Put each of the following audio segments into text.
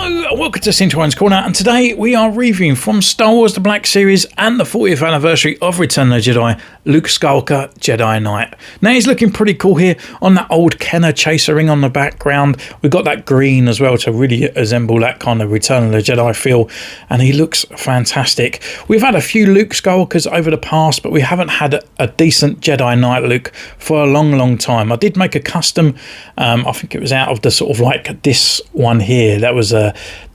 Hello and welcome to Cintuine's Corner, and today we are reviewing from Star Wars The Black Series and the 40th anniversary of Return of the Jedi, Luke Skywalker, Jedi Knight. Now he's looking pretty cool here on that old Kenner chaser ring on the background. We've got that green as well to really resemble that kind of Return of the Jedi feel, and he looks fantastic. We've had a few Luke Skywalkers over the past, but we haven't had a decent Jedi Knight Luke for a long time. I did make a custom, I think it was out of the sort of like this one here. That was the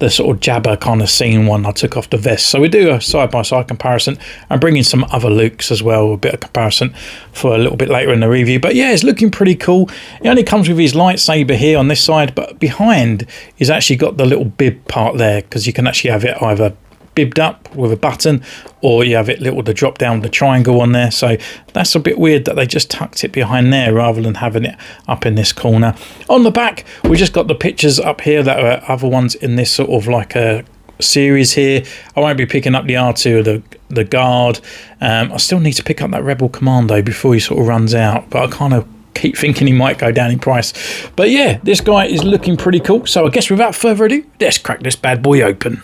sort of Jabba kind of scene one I took off the vest. So we do a side-by-side comparison and bring in some other Lukes as well, a bit of comparison for a little bit later in the review. But yeah, it's looking pretty cool. It only comes with his lightsaber here on this side, but behind he's actually got the little bib part there, because you can actually have it either bibbed up with a button, or you have it little to drop down the triangle on there. So that's a bit weird that they just tucked it behind there rather than having it up in this corner. On the back we just got the pictures up here that are other ones in this sort of like a series here. I won't be picking up the R2 or the guard. I still need to pick up that Rebel Commando before he sort of runs out, but I kind of keep thinking he might go down in price. But yeah, this guy is looking pretty cool. So I guess without further ado, let's crack this bad boy open.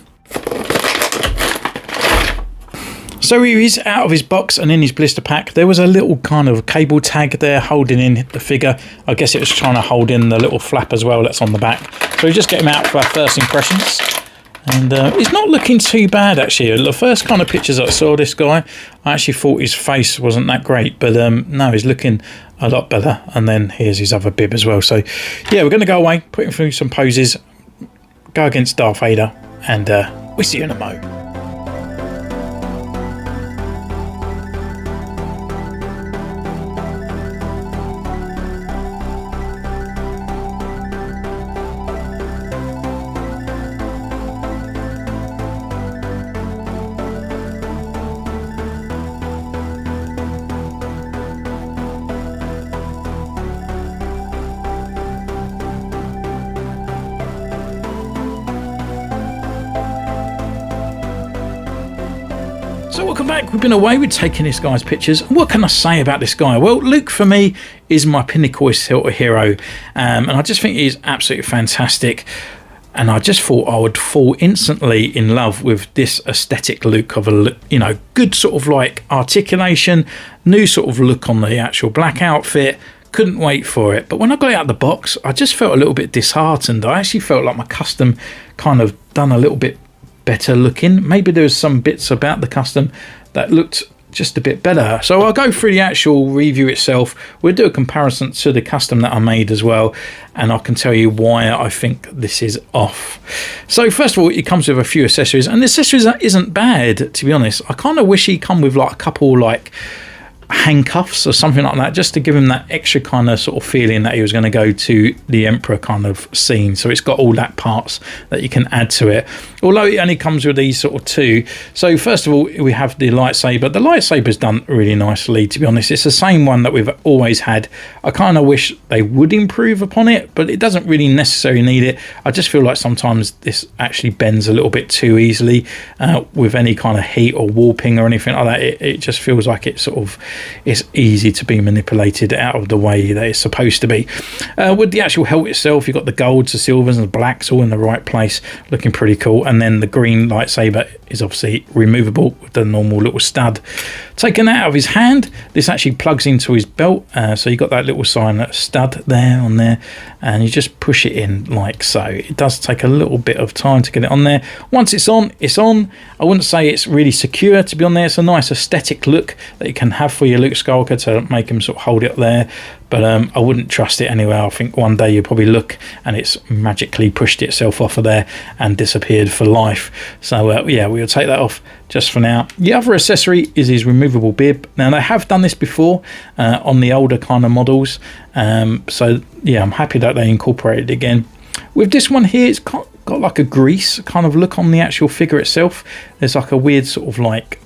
So he is out of his box and in his blister pack. There was a little kind of cable tag there holding in the figure. I guess it was trying to hold in the little flap as well that's on the back. So we just get him out for our first impressions. And he's not looking too bad actually. The first kind of pictures I saw of this guy, I actually thought his face wasn't that great. But no, he's looking a lot better. And then here's his other bib as well. So yeah, we're going to go away, put him through some poses, go against Darth Vader, and we'll see you in a mo. So welcome back. We've been away, we're taking this guy's pictures. What can I say about this guy? Well, Luke for me is my pinnacle sort of hero, and I just think he's absolutely fantastic. And I just thought I would fall instantly in love with this aesthetic look of a, you know, good sort of like articulation, new sort of look on the actual black outfit. Couldn't wait for it. But when I got it out of the box, I just felt a little bit disheartened. I actually felt like my custom kind of done a little bit better looking. Maybe there was some bits about the custom that looked just a bit better. So I'll go through the actual review itself. We'll do a comparison to the custom that I made as well, and I can tell you why I think this is off. So first of all, it comes with a few accessories, and the accessories isn't bad, to be honest. I kind of wish he come with like a couple like handcuffs or something like that, just to give him that extra kind of sort of feeling that he was going to go to the Emperor kind of scene. So it's got all that parts that you can add to it, although it only comes with these sort of two. So first of all, we have the lightsaber. The lightsaber's done really nicely, to be honest. It's the same one that we've always had. I kind of wish they would improve upon it, but it doesn't really necessarily need it. I just feel like sometimes this actually bends a little bit too easily with any kind of heat or warping or anything like that. It just feels like it sort of, it's easy to be manipulated out of the way that it's supposed to be. With the actual hilt itself, you've got the golds, the silvers and the blacks all in the right place, looking pretty cool. And then the green lightsaber is obviously removable with the normal little stud. Taking that out of his hand, this actually plugs into his belt, so you got that little sign stud there on there, and you just push it in like so. It does take a little bit of time to get it on there. Once it's on, it's on. I wouldn't say it's really secure to be on there. It's a nice aesthetic look that you can have for your Luke Skywalker to make him sort of hold it there, but I wouldn't trust it anyway. I think one day you'll probably look and it's magically pushed itself off of there and disappeared for life. So yeah, we'll take that off just for now. The other accessory is his removable bib. Now they have done this before on the older kind of models, so yeah, I'm happy that they incorporated it again. With this one here, it's got like a grease kind of look on the actual figure itself. There's like a weird sort of like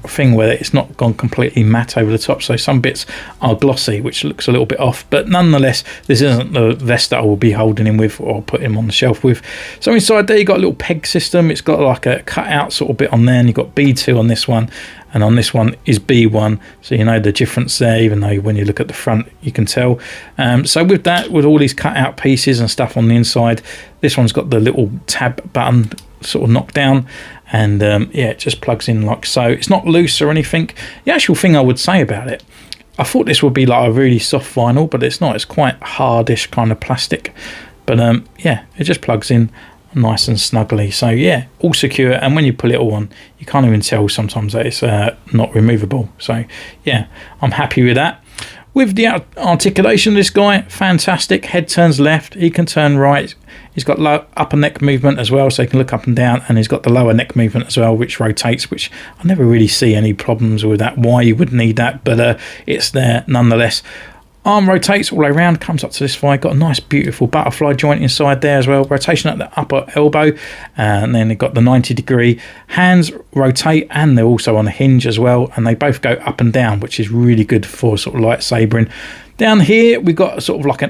thing where it's not gone completely matte over the top, so some bits are glossy, which looks a little bit off, but nonetheless this isn't the vest that I will be holding him with or put him on the shelf with. So inside there you got a little peg system. It's got like a cut out sort of bit on there, and you've got B2 on this one, and on this one is B1, so you know the difference there, even though when you look at the front you can tell. So with that, with all these cut out pieces and stuff on the inside, this one's got the little tab button sort of knocked down, and yeah, it just plugs in like so. It's not loose or anything. The actual thing I would say about it, I thought this would be like a really soft vinyl, but it's not. It's quite hardish kind of plastic, but yeah, it just plugs in nice and snugly. So yeah, all secure, and when you pull it all on, you can't even tell sometimes that it's not removable. So yeah, I'm happy with that. With the articulation of this guy, fantastic. Head turns left, he can turn right. He's got low upper neck movement as well, so he can look up and down, and he's got the lower neck movement as well, which rotates, which I never really see any problems with that, why you would need that, but it's there nonetheless. Arm rotates all the way around, comes up to this side, got a nice beautiful butterfly joint inside there as well, rotation at the upper elbow, and then they've got the 90-degree. Hands rotate, and they're also on a hinge as well, and they both go up and down, which is really good for sort of lightsabering. Down here we've got sort of like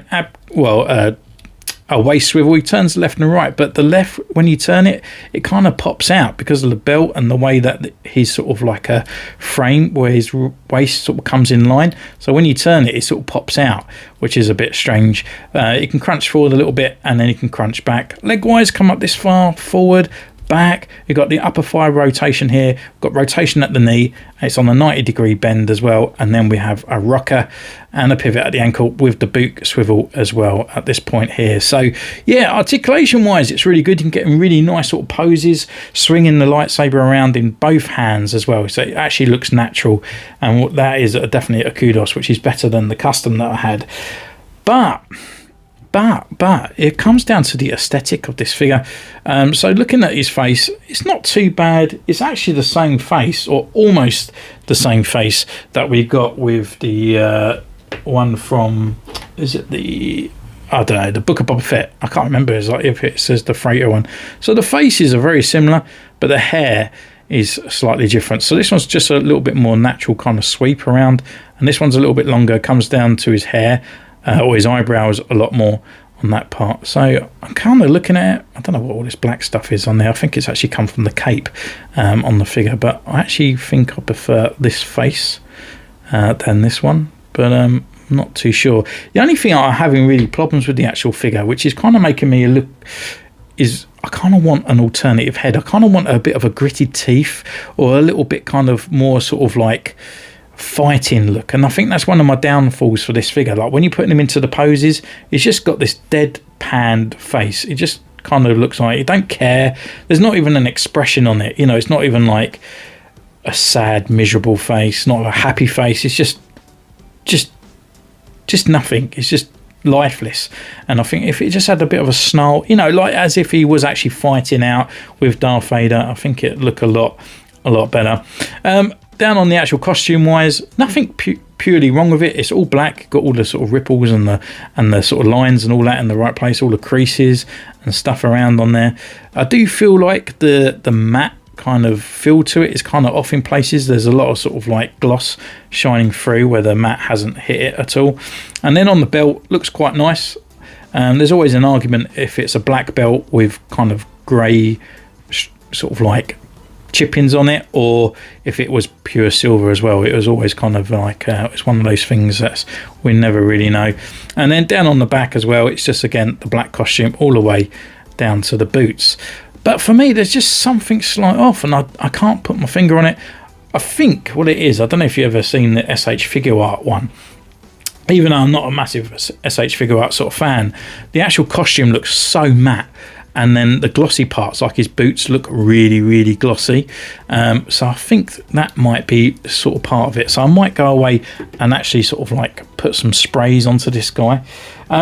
a waist swivel. He turns left and right, but the left, when you turn it, it kind of pops out because of the belt and the way that he's sort of like a frame where his waist sort of comes in line. So when you turn it, it sort of pops out, which is a bit strange. It can crunch forward a little bit, and then you can crunch back. Leg wise, come up this far, forward, back. You've got the upper thigh rotation here. We've got rotation at the knee. It's on a 90-degree bend as well, and then we have a rocker and a pivot at the ankle with the boot swivel as well at this point here. So yeah, articulation wise, it's really good. You can get in really nice sort of poses, swinging the lightsaber around in both hands as well, so it actually looks natural, and that is definitely a kudos, which is better than the custom that I had. But it comes down to the aesthetic of this figure. So looking at his face, it's not too bad. It's actually the same face, or almost the same face, that we got with the one from, is it the, I don't know, the Book of Boba Fett? I can't remember. It's like if it says the freighter one. So the faces are very similar, but the hair is slightly different. So this one's just a little bit more natural kind of sweep around, and this one's a little bit longer, comes down to his hair. Or his eyebrows a lot more on that part. So I'm kind of looking at it. I don't know what all this black stuff is on there. I think it's actually come from the cape on the figure, but I actually think I prefer this face than this one, but I'm not too sure. The only thing I'm having really problems with the actual figure, which is kind of making me look, is I kind of want an alternative head. I kind of want a bit of a gritted teeth, or a little bit kind of more sort of like fighting look, and I think that's one of my downfalls for this figure. Like when you're putting him into the poses, he's just got this deadpanned face. It just kind of looks like he don't care. There's not even an expression on it, you know. It's not even like a sad, miserable face, not a happy face. It's just nothing. It's just lifeless. And I think if it just had a bit of a snarl, you know, like as if he was actually fighting out with Darth Vader, I think it'd look a lot better. Down on the actual costume wise, nothing purely wrong with it. It's all black, got all the sort of ripples and the sort of lines and all that in the right place, all the creases and stuff around on there. I do feel like the matte kind of feel to it is kind of off in places. There's a lot of sort of like gloss shining through where the matte hasn't hit it at all. And then on the belt, looks quite nice. There's always an argument if it's a black belt with kind of grey sort of like chippings on it, or if it was pure silver as well. It was always kind of like it's one of those things that we never really know. And then down on the back as well, it's just again the black costume all the way down to the boots. But for me, there's just something slight off, and I can't put my finger on it. I think what it is, I don't know if you've ever seen the SH Figure Art one. Even though I'm not a massive SH Figure Art sort of fan, the actual costume looks so matte, and then the glossy parts, like his boots, look really, really glossy. So I think that might be sort of part of it. So I might go away and actually sort of like put some sprays onto this guy.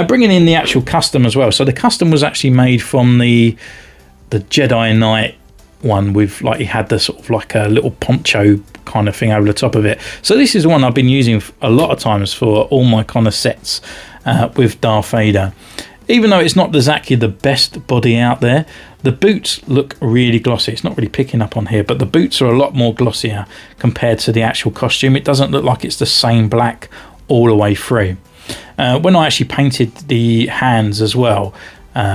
Bringing in the actual custom as well. So the custom was actually made from the Jedi Knight one, with like he had the sort of like a little poncho kind of thing over the top of it. So this is the one I've been using a lot of times for all my kind of sets with Darth Vader. even though it's not exactly the best body out there, the boots look really glossy. It's not really picking up on here, but the boots are a lot more glossier compared to the actual costume. It doesn't look like it's the same black all the way through. When I actually painted the hands as well,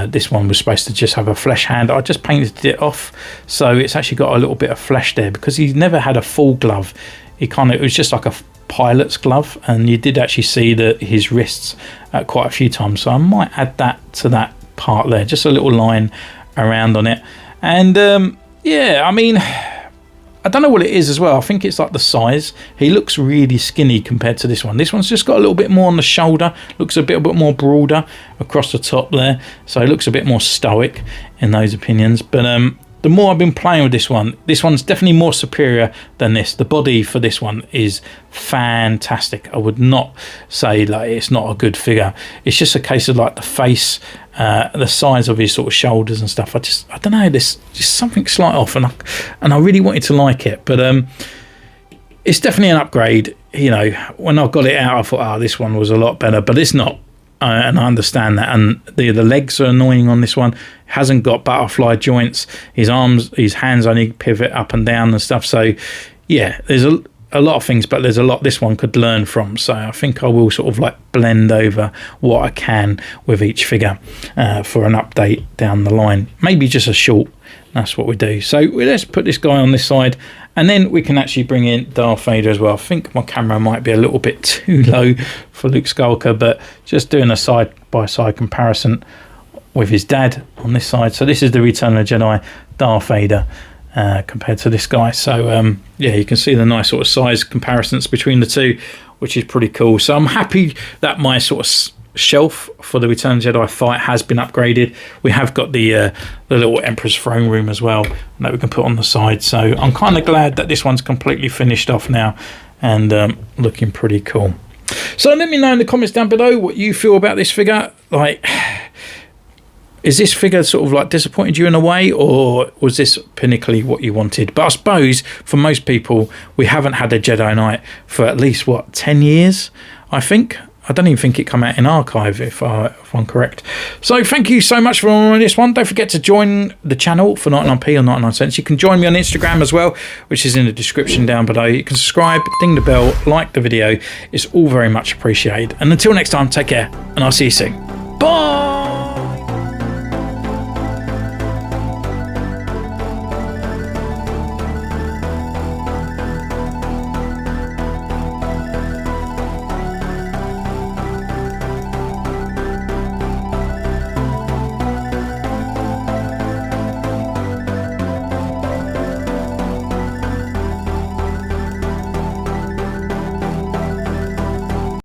this one was supposed to just have a flesh hand. I just painted it off, so it's actually got a little bit of flesh there, because he never had a full glove. It was just like a pilot's glove, and you did actually see his wrists quite a few times, so I might add that to that part there, just a little line around on it. And yeah, I mean, I don't know what it is as well. I think it's like the size. He looks really skinny compared to this one. This one's just got a little bit more on the shoulder, looks a bit more broader across the top there, so it looks a bit more stoic in those opinions. But the more I've been playing with this one's definitely more superior than this. The body for this one is fantastic. I would not say like it's not a good figure. It's just a case of like the face, the size of his sort of shoulders and stuff. I don't know, there's just something slight off, and I really wanted to like it, but it's definitely an upgrade. You know, when I got it out, I thought, oh, this one was a lot better, but it's not. And I understand that, and the legs are annoying on this one. Hasn't got butterfly joints. His hands only pivot up and down and stuff. So yeah, there's a lot of things, but there's a lot this one could learn from. So I think I will sort of like blend over what I can with each figure for an update down the line. Maybe just a short. That's what we do. So let's put this guy on this side, and then we can actually bring in Darth Vader as well. I think my camera might be a little bit too low for Luke Skywalker, but just doing a side-by-side comparison with his dad on this side. So this is the Return of the Jedi Darth Vader compared to this guy. So yeah, you can see the nice sort of size comparisons between the two, which is pretty cool. So I'm happy that my sort of shelf for the Return of the Jedi fight has been upgraded. We have got the little Emperor's throne room as well that we can put on the side. So I'm kind of glad that this one's completely finished off now and looking pretty cool. So let me know in the comments down below what you feel about this figure. Like, is this figure sort of like disappointed you in a way, or was this pinnacly what you wanted? But I suppose for most people, we haven't had a Jedi Knight for at least, what, 10 years, I think. I don't even think it come out in archive, if I'm correct. So thank you so much for this one. Don't forget to join the channel for 99p or 99 cents. You can join me on Instagram as well, which is in the description down below. You can subscribe, ding the bell, like the video. It's all very much appreciated. And until next time, take care, and I'll see you soon. Bye!